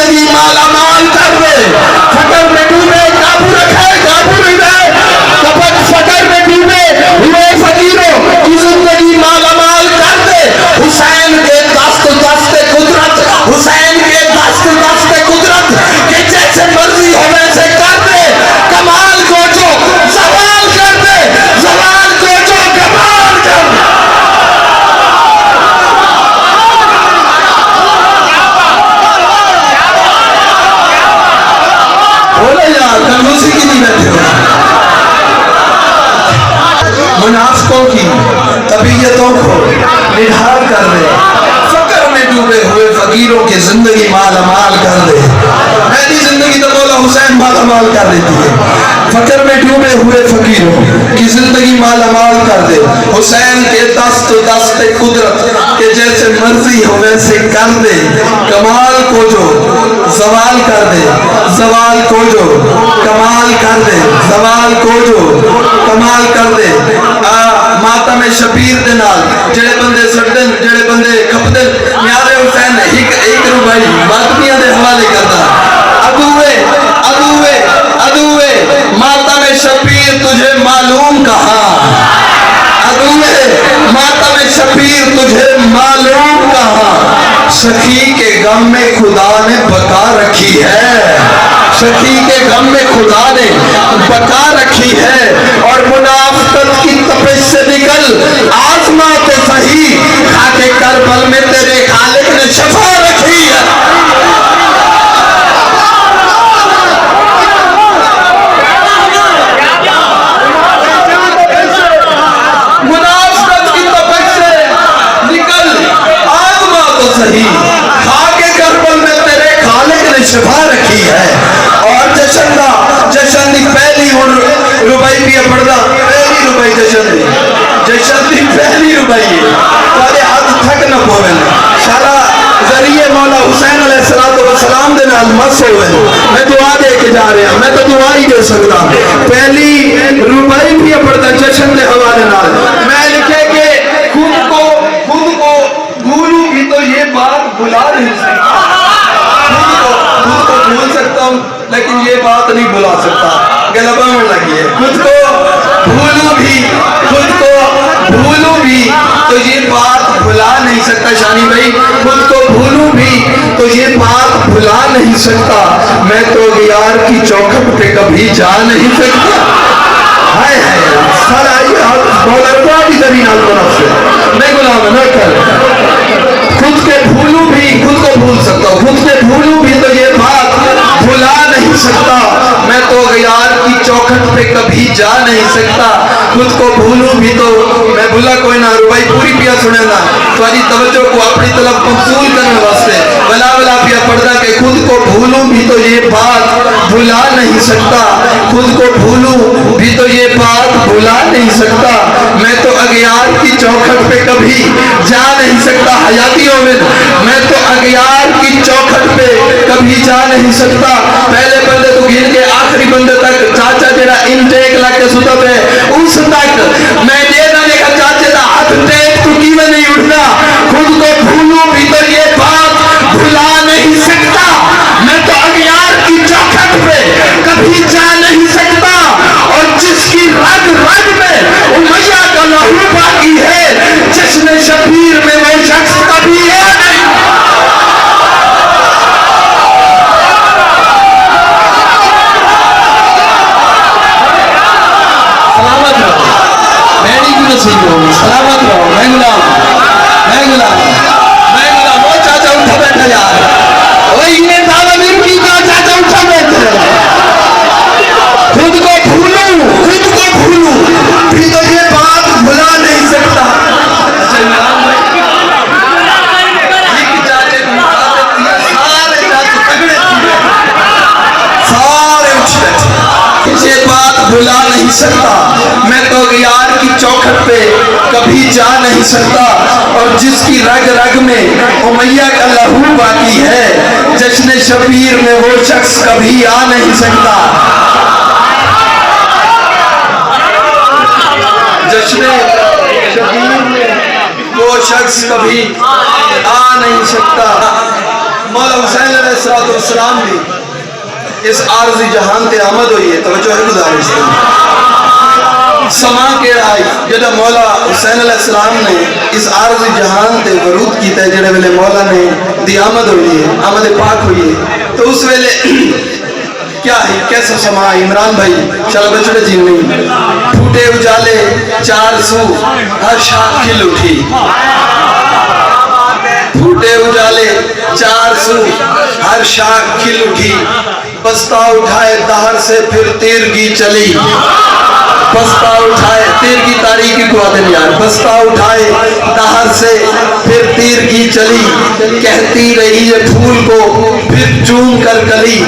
जिंदगी माला माल कर दे। फकर में डूबे काबू रखे काबू नहीं रहे, कपट फकर में डूबे हुए फकीरों की जिंदगी माला माल कर दे। हुसैन के दस्त दस्ते कुदरत, हुसैन के दस्त दस्ते कुदरत के जैसे मर्जी हो वैसे कर दे। कमाल को जो सवाल कर दे, सवाल को जो कमाल कर दे। बोले यार कंजूसी की नहीं बैठे हो। मुनाफिकों की तबीयतों को निढाल कर दे। फकर में डूबे हुए फकीरों की जिंदगी माला माल कर दे। मेरी जिंदगी तो बोला हुसैन माला माल कर देती है। फकर में डूबे हुए फकीरों की जिंदगी माला माल कर दे। हुसैन के दस्त दस्ते कुदरत के जैसे मर्जी हो वैसे कर दे। कमाल को जो सवाल कर दे, सवाल को जो कमाल कर दे, सवाल को जो कमाल कर दे। माता में शबीर दे नाल जेड़े बंदे सड़दन, जेड़े बंदे खपदन, न्यारे हुसैन एक रुपए बातमियां दे हवाले करदा। अदुए अदुए अदुए माता में शबीर तुझे मालूम कहा, अदुए माता में शबीर तुझे मालूम कहा। सखी के गम में खुदा ने बका रखी है, सखी के गम में खुदा ने बका रखी है। और मुनाफिकत की तपिश से निकल आजमा तो सही, खाके करबल में तेरे खालिक ने शफा रखी है। मुनाफिकत की तपिश से निकल आजमा तो सही, खाके करबल में तेरे खालिक ने शफा रखी है। और जशन का जशन की पहली रुपई भी पड़दा, पहली रुपई जशन की पहली रुपई है हाथ थक न पोवे। सारा जरिए मौला हुसैन अलैहिस्सलाम दे नाल मस होवे। मैं दुआ दे के जा रहा, मैं तो दुआ ही दे सकता। पहली रुपई भी पड़दा जशन के हवाले नाल। मैं लिखे के खुद को भूलूं भी तो ये बात भुला नहीं सकता। खुद को भूल सकता हूँ लेकिन ये बात नहीं भुला सकता। गलबा में लगी है। खुद को भूलूं भी तो ये बात भुला नहीं सकता। शानी भाई खुद को भूलूं भी तो ये बात भुला नहीं सकता। मैं तो यार की चौखट पे कभी जा नहीं सकता। हाय हाय सारा नहीं गुलाम न कर। खुद के भूलूं भी, खुद को भूल सकता हूँ, खुद के भूलूं भी तो ये बात भुला नहीं सकता। मैं तो यार की चौखट पे कभी जा नहीं सकता। खुद को भूलूं भी तो मैं भूला कोई ना। रुपई पूरी पिया सुनेगा तुम्हारी तवज्जो को अपनी तरफ मंसूल करने वास्ते वला वला पिया पढ़दा के खुद को भूलूं भी तो ये बात भुला नहीं सकता। खुद को भूलूं भी तो ये बात भुला नहीं सकता। मैं तो अगियार की चौखट पे कभी जा नहीं सकता। हयातियों में मैं तो अगियार की चौखट पे कभी जा नहीं सकता। पहले बंदे तो गिन के आखिरी बंदे तक चाचा जेड़ा इनटेक लग के सुता पे उस तक मैं ये ना देखा चाचे का हाथ टेक तू की में नहीं उठना। खुद को भूलूं भी तो ये बात भुला नहीं सकता। मैं तो अगियार की चौखट पे कभी जा नहीं सकता। और जिसकी रग रग में उमैया का लहू बाकी है, जश्न शबीर में वो शख्स कभी है नहीं। सलामत रहो, मैं नहीं क्यों सही हूँ। सलामत रहो, मैं गुलाम वो चाचा उठा बैठा यार। वही ने दावा नहीं की तो चाचा उठा बैठे। खुद को भूलूं भी तो ये बात भुला नहीं सकता। अच्छा इमरान भाई एक चाचे को सारे चाचे तगड़े सारे उठ बैठे। ये बात भुला नहीं सकता। मैं तो यार की चौखट पे कभी जा नहीं सकता। और जिसकी रग रग में उमैया का लहू बाकी है, जश्न शबीर में वो शख्स कभी आ नहीं सकता। जश्न शबीर में वो शख्स कभी आ नहीं सकता। मौला हुसैन अलैहिस्सलाम अलैहिस्सलाम भी इस आरज़ी जहान ते आमद हुई है। तवज्जो है गुजारिश समा के आई जब मौला हुसैन अलैहिस्सलाम ने इस आरज़ी जहान ते वरूद किया जेड़े वेले मौला ने दी आमद हुई है, आमद पाक हुई है, तो उस वेले क्या है कैसा समा इमरान भाई चल बचड़े जी नहीं फूटे उजाले चार सू हर शाख खिल उठी, फूटे उजाले चार सू हर शाख खिल उठी, बस्ता उठाए दहर से फिर तीरगी चली, बस्ता उठाए तीर की तारीख की कुआदन यार, बस्ता उठाए दहर से फिर तीरगी चली, कहती रही ये फूल को फिर चूम कर कली,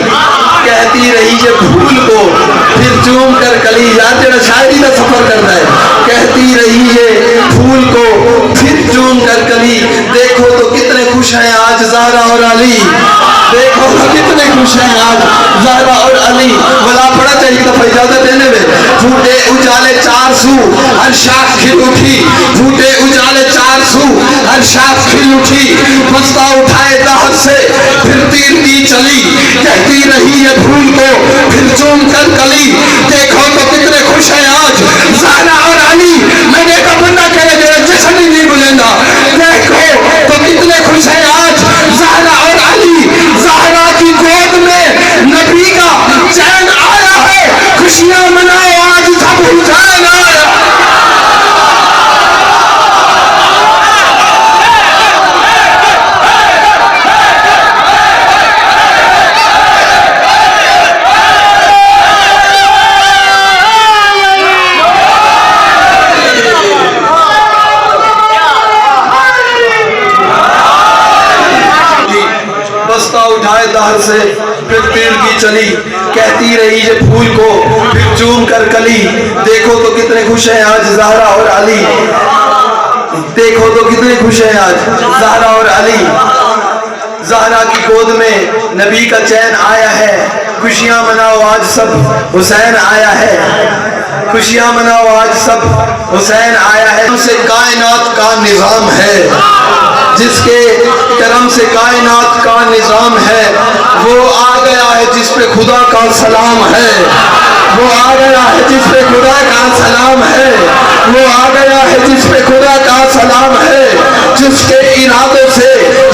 कहती रही ये फूल को फिर चूम कर कली, यार जरा शायरी का सफर करता है, कहती रही ये फूल को फिर चूम कर कली, देखो तो कितने खुश हैं आज ज़हरा और अली, देखो तो कितने खुश हैं आज ज़हरा और अली, वला पड़ा चाहिए तो इजाजत देने में, फूटे उजाले चार सू हर शाख खिल उठी, फूटे उजाले चार सू हर शाख खिल उठी, बस्ता उठाए दहर से फिर तीर की चली, कहती रही ये फूल को फिर चूम कर कली, देखो तो कितने खुश हैं आज ज़हरा और अली, मैंने कहा बंदा करे मेरा जश्न ही नहीं बुलेंदा, देखो तो कितने खुश हैं आज ज़हरा और अली, ज़हरा की गोद में नबी का चैन आया है, खुशियां मनाओ आज सब हुसैन आया। बस्ता उठाए दहर से फिर तीर की चली, कहती रही ये फूल को फिर चूम कर कली, देखो तो कितने खुश हैं आज ज़हरा और अली, देखो तो कितने खुश हैं आज ज़हरा और अली, ज़हरा की गोद में नबी का चैन आया है, खुशियां मनाओ आज सब हुसैन आया है, खुशियां मनाओ आज सब हुसैन आया है, उनसे कायनात का निज़ाम है, जिसके करम से कायनात का निज़ाम है, वो आ गया है जिस पे खुदा का सलाम है, वो आ गया है जिस पे खुदा का सलाम है, वो आ गया है जिस पे खुदा का सलाम है, जिसके इरादों से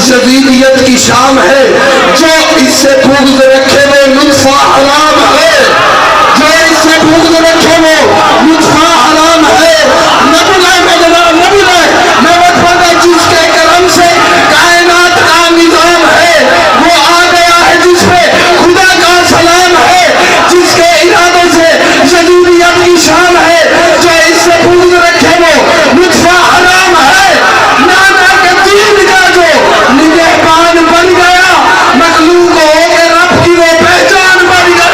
शदीदियत की शाम है, जो इससे बुग़्ज़ रखे वो लुत्फ़ा हराम है, जो इससे बुग़्ज़ रखे वो लुत्फ़ा हराम है, नबुला मदना नबुला मैं बता जिसके करम से कायनात का निज़ाम है, वो आ गया है जिस पे खुदा का सलाम है, जिसके इरादों से शदीदियत की शान है, जो इससे बुग़्ज़ रखे वो लुत्फ़ा हराम है, नाना के दीन का जो निगहबान बन गया, मखलूक हो के रब की वो पहचान बन गया।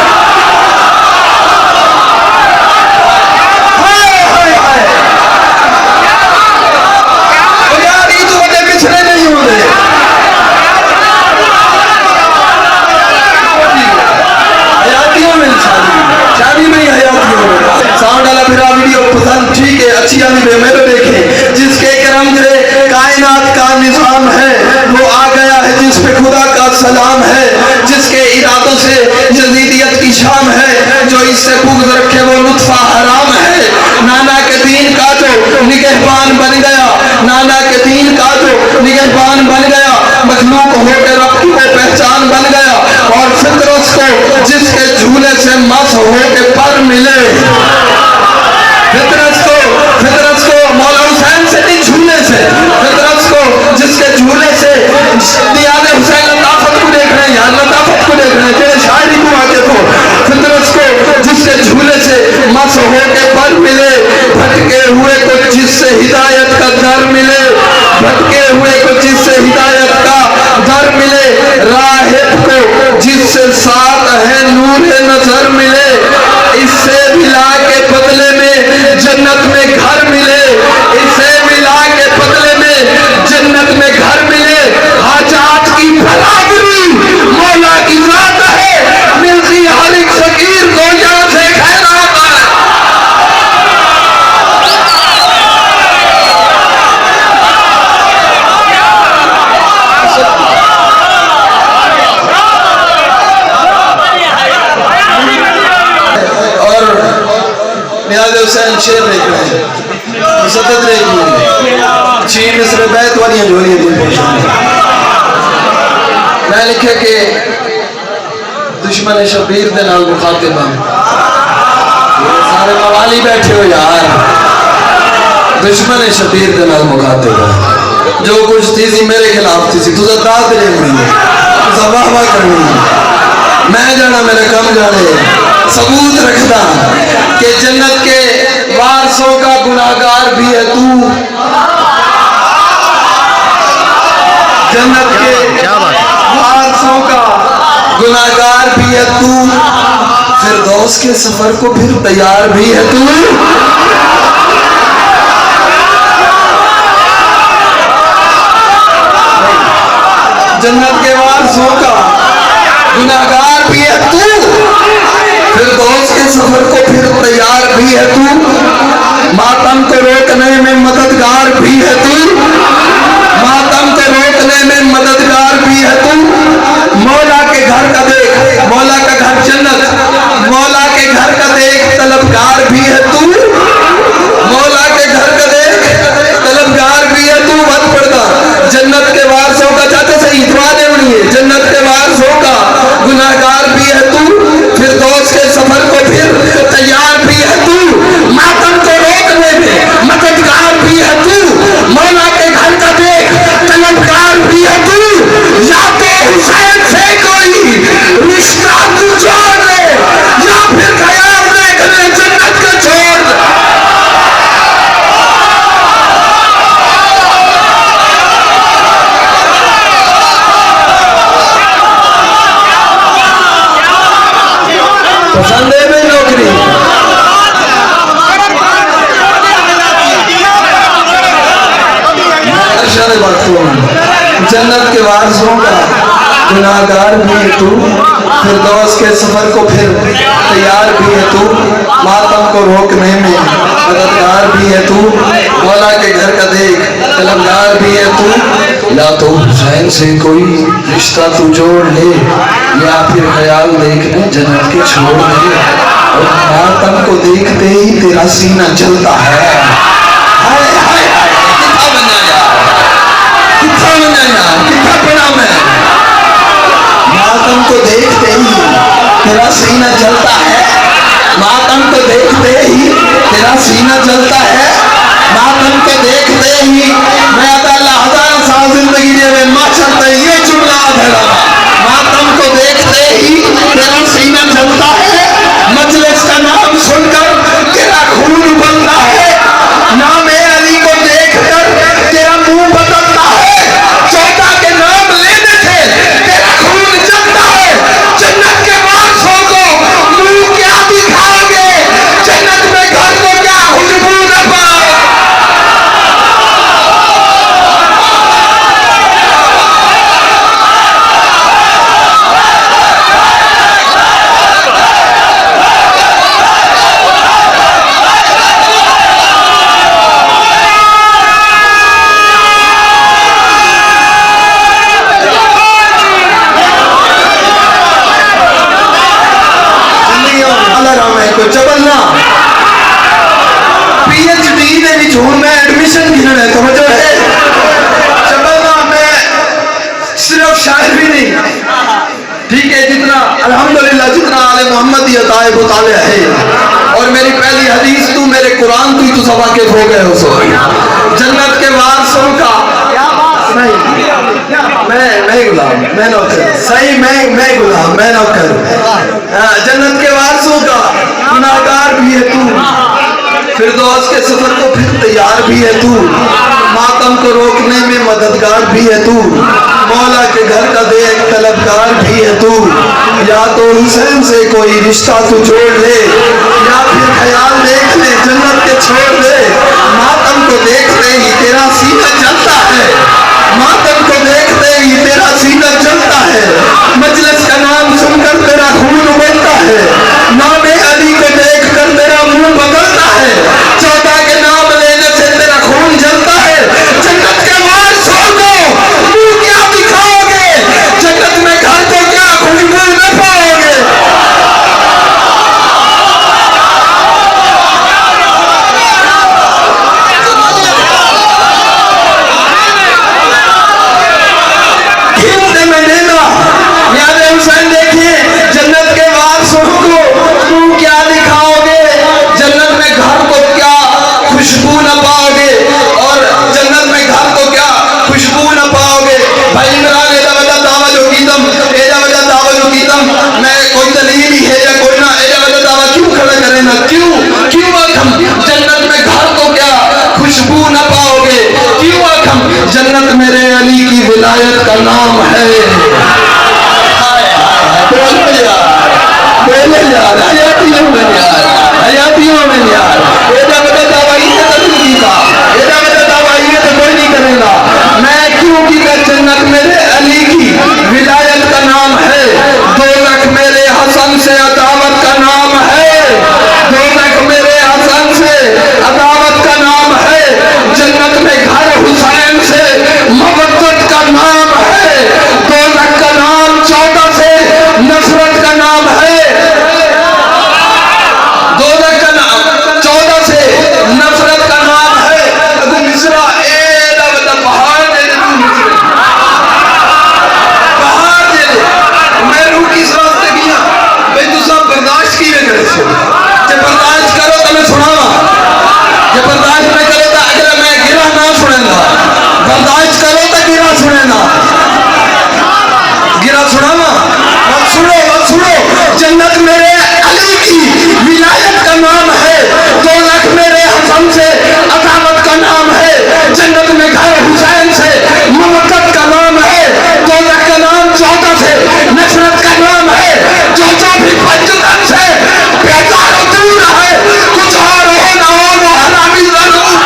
ठीक है अच्छी आदमी मेरे देखें जिसके करम से कायनात का निज़ाम है, वो आ गया है जिस पे खुदा का सलाम है, जिसके इरादों से जदीदियत की शाम है, जो इससे बुग़्ज़ रखे वो लुत्फ़ा हराम है, नाना के दीन का जो निगहबान बन गया, नाना के दीन का जो निगहबान बन गया, मखलूक होकर रब की वो पहचान बन गया, और फितरत को जिसके झूले से मस होकर पर मिले, फितरत को मौला हुसैन से नहीं झूले से, फितरत को जिसके झूले से दियाने हुसैन लताफत को देख रहे हैं यार, लताफत को देख रहे हैं, तेरे शायरी को आगे को, फितरत को जिसके झूले से मस होके पर मिले, भटके हुए को जिससे हिदायत का दर मिले, भटके हुए को जिससे हिदायत का दर मिले, राहिब को जिससे साथ है नूर नजर मिले, इससे मिला के बदले में जन्नत में घर मिले, इसे मिला के बदले में जन्नत में घर मिले, हाजात की बराबरी मौला की जात है, मिलती हर एक फकीर को यहाँ से खैरात है। शेर देख रहे हैं मुसद्दद रहेगी चीन मिस्र बैत वाली झोली मैं लिखे कि दुश्मन शबीर के नाल मुखातिब सारे मवाली बैठे हो यार दुश्मन शबीर के नाल मुखातिब है जो कुछ थी मेरे खिलाफ थी तुझे दाद लेनी वाह वाह करनी मैं जाना मेरे कम जाने सबूत रखता कि जन्नत के वारसों का गुनाहगार भी है तू जन्नत के वारसों का गुनाहगार भी है तू फिर दोस्त के सफर को फिर तैयार भी है तू जन्नत के वारसों का गुनाहगार भी है तू फिर दोस्त के सफर को फिर तैयार भी है तू मातम को रोकने में मददगार भी है तू मातम को रोकने में मददगार भी है तू मौला के घर का देख मौला का घर जन्नत मौला के घर का देख तलबगार भी है तू मौला के घर का देख तलबगार भी है तू मत पड़ता जन्नत के वारसों का चाहते सही दुआ देवनी है जन्नत के वारसों का गुनाहगार भी है तू फिर दोस्त के सफर को फिर तैयार भी है तू मातम को रोकने में मददगार भी है तू मौला के घर का देख तलबगार भी है तू या तो हुसैन से कोई रिश्ता तू जोड़ ले या फिर ख्याल देखने जन्नत का छोड़ दे पसंद है में नौकरी जन्नत के वारसों का गुनाहगार भी है तू फिर दोस्त के सफर को फिर तैयार भी है तू मातम को रोकने में मददगार भी है तू मौला के घर का देख तलबगार भी है तू या तो हुसैन से कोई रिश्ता तू जोड़ ले या फिर ख्याल देखने जन्नत के छोड़ ले और मातम को देखते ही तेरा सीना जलता है हाय हाय हाय कितना बनाया कितना बना मैं मातम को देखते ही तेरा सीना जलता है मातम को देखते ही तेरा सीना जलता है मातम को देखते ही मैं हजार साल जिंदगी में माशा ये जुमला है मातम को देखते ही तेरा सीना जलता है मजलिस का नाम सुनकर तेरा खून उबलता है नाम अली को देखकर तेरा मुंह बदलता है चौथा के नाम लेने से तेरा खून जलता है जन्नत के वारसों को मुंह क्या दिखाओगे जन्नत में घर को क्या खुशबू न पाओ चबलना पीएचडी ने भी झूठ में एडमिशन गिनने समझो है चबलना में सिर्फ शायर भी नहीं ठीक है जितना अल्हम्दुलिल्लाह जितना आले मोहम्मद ताइब ताले है और मेरी पहली हदीस तू मेरे कुरान तू सवा के हो गए हो सो जन्नत के वारसों का मैं गुलाम मैं नौकर सही मैं गुलाम मैं नौकर जन्नत के वारसों का गुनाहगार भी है तू फिर दोस्त के सफर को फिर तैयार भी है तू मातम को रोकने में मददगार भी है तू मौला के घर का देख तलबगार भी है तू या तो हुसैन से कोई रिश्ता तू जोड़ ले या फिर ख्याल देख ले जन्नत के छोड़ दे मातम को देखते ही तेरा सीना जलता है मातम को देखते ही तेरा सीना जलता है मजलिस का नाम सुनकर तेरा खून उबलता है नाम अली को देखकर तेरा मुंह बदलता है चौथा के नाम लेने से तेरा खून जलता है जन्नत के वारसों को मुंह क्या दिखाओगे जन्नत में घर को क्या खुशबू न पाओगे विलायत का नाम है, दोज़ख मेरे हसन से अदावत का नाम है, दोज़ख मेरे हसन से अदावत का नाम है, जन्नत में घर हुसैन से मवद्दत का नाम है, दोज़ख का नाम 14 से नफरत का नाम है, दोज़ख का नाम 14 से नफरत का नाम है। अगर मिस्रा पहाड़ दे दे, पहाड़ दे दे, मैं रूह किस रास्ते गया भाई, तू सब बर्दाश्त की वे करे से, जब बर्दाश्त करो तो मैं सुनावा, जब बर्दाश्त नहीं करो तो अगर मैं गिरा ना सुनेगा, बर्दाश्त करो तो गिरा सुनेगा, गिरा सुनावा, मत सुनो, जन्नत मेरे अली की विलायत का नाम है, दोज़ख मेरे हसन से अदावत का नाम है, जन्नत में घर हुसैन से मवद्दत का नाम है, दोज़ख का नाम 14 से नफरत का नाम है, जो भी पंचतन से बेकार और दूर है, कुछ और हो ना हो वो हरामी जरूर।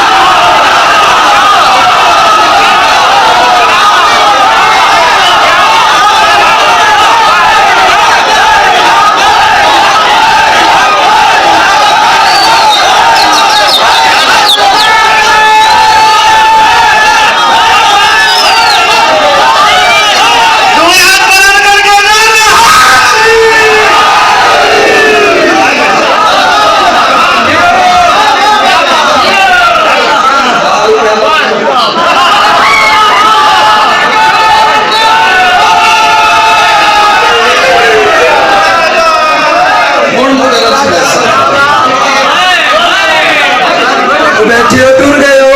बैठे हो, टूट गए हो,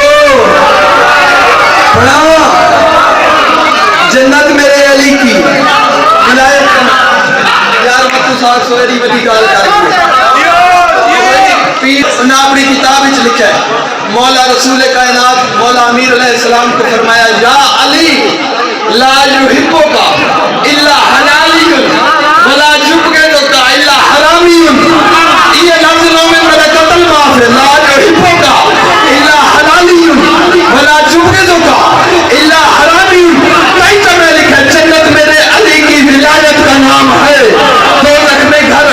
पढ़ाओ, जन्नत मेरे अली की विलायत का यार मत तू साथ सोएरी बड़ी गाल कर पीर ना अपनी किताब में लिखा है, मौला रसूल कायनात मौला अमीर अलैहिस्सलाम को फरमाया, या अली ला युहिब्बुका इल्ला हलालियुन वला युबग़िदुका इल्ला हरामियुन, ये लफ्ज़ों में मेरा कत्ल माफ है, ला युहिब्बुका इल्ला हलालियुन वला युबग़िदुका इल्ला हरामियुन, कई जगह लिखा है, जन्नत मेरे अली की विलायत का नाम है, दोज़ख में घर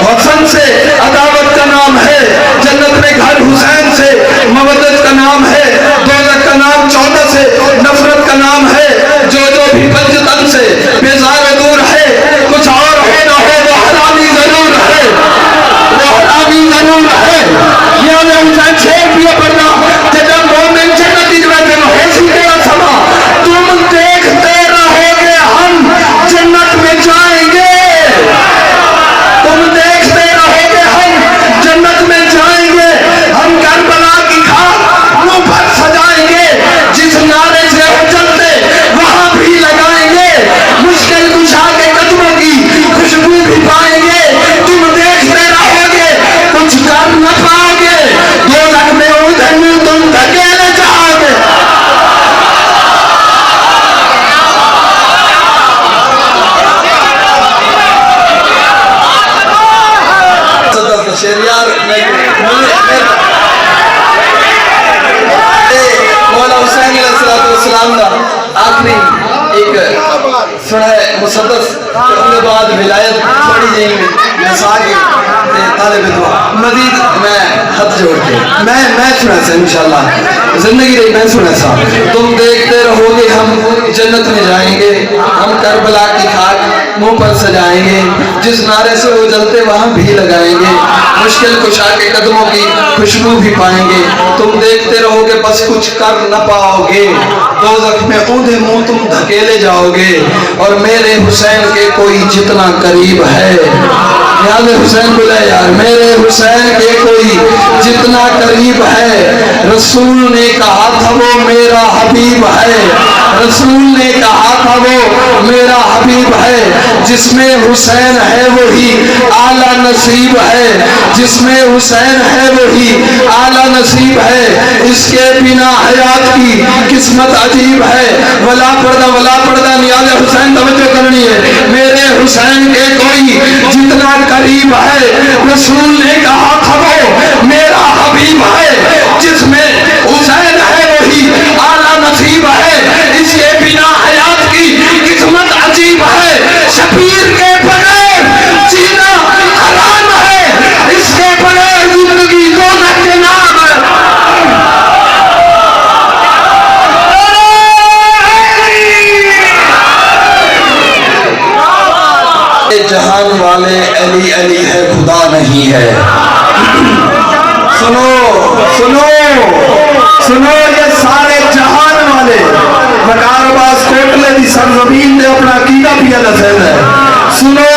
हसन से अदावत का नाम है, जन्नत में घर हुसैन से मवद्दत का नाम है, दोज़ख का नाम 14 से नफरत का नाम है, जो भी पंचतन से बेजार दूर है, कुछ और हो ना हो वो हरामी जरूर है, वो हरामी जरूर है। ये हुसैन शेर भी पढ़ना जब मोमिन जन्नती में होशी तेरा समा, तुम देखते रहोगे हम जन्नत में जाएंगे, तुम देखते रहोगे हम जन्नत में जाएंगे, हम करबला की खाक मुंह पर सजाएंगे, जिस नारे से वो चलते वहां भी लगाएंगे, मुश्किल कुशा के कदमों की खुशबू भी पाएंगे, तुम देखते रहोगे कुछ कर न पाओगे, दोज़ख में उधर तुम धकेले जाओगे। शेर यार मौला हुसैन अलैहिस्सलाम का आखिरी एक सुना है मुसद्दस, उसके बाद विलायत थोड़ी जाएंगे तालिब दुआ मजीद मैं हाथ जोड़ के मैं सुना सा इंशाल्लाह जिंदगी रही मैं सुना सा, तुम देखते रहोगे हम जन्नत में जाएंगे, हम करबला की खाक मुंह पर सजाएंगे, जिस नारे से वो जलते वहां भी लगाएंगे, मुश्किल कुशा के कदमों की खुशबू भी पाएंगे, तुम देखते रहोगे बस कुछ कर न पाओगे, दोज़ख में ऊंधे मुंह तुम धकेले जाओगे, और मेरे हुसैन के कोई जितना करीब है, याद हुसैन बोला यार, मेरे हुसैन के कोई जितना करीब है, रसूल ने कहा था वो मेरा हबीब है, रसूल ने कहा था वो मेरा हबीब है, जिसमें हुसैन है वही आला नसीब है, जिसमें हुसैन है वही आला नसीब है, इसके बिना हयात की किस्मत अजीब है, वला पर्दा नियाज़ हुसैन तवज्जो करनी है, मेरे हुसैन के कोई जितना करीब है, रसूल ने कहा था वो मेरा हबीब है, जिसमें हुसैन है वही आला नसीब है, इसके बिना हयात की किस्मत अजीब है। शबीर के बगैर जीना हराम है, इसके बगैर जिंदगी दोज़ख के नाम है। जहान वाले अली अली है, खुदा नहीं है। सुनो सुनो सुनो, ये सारे जहान वाले मकारबाज कोटले की सरजमीन ने अपना कीदा पिया दस है। सुनो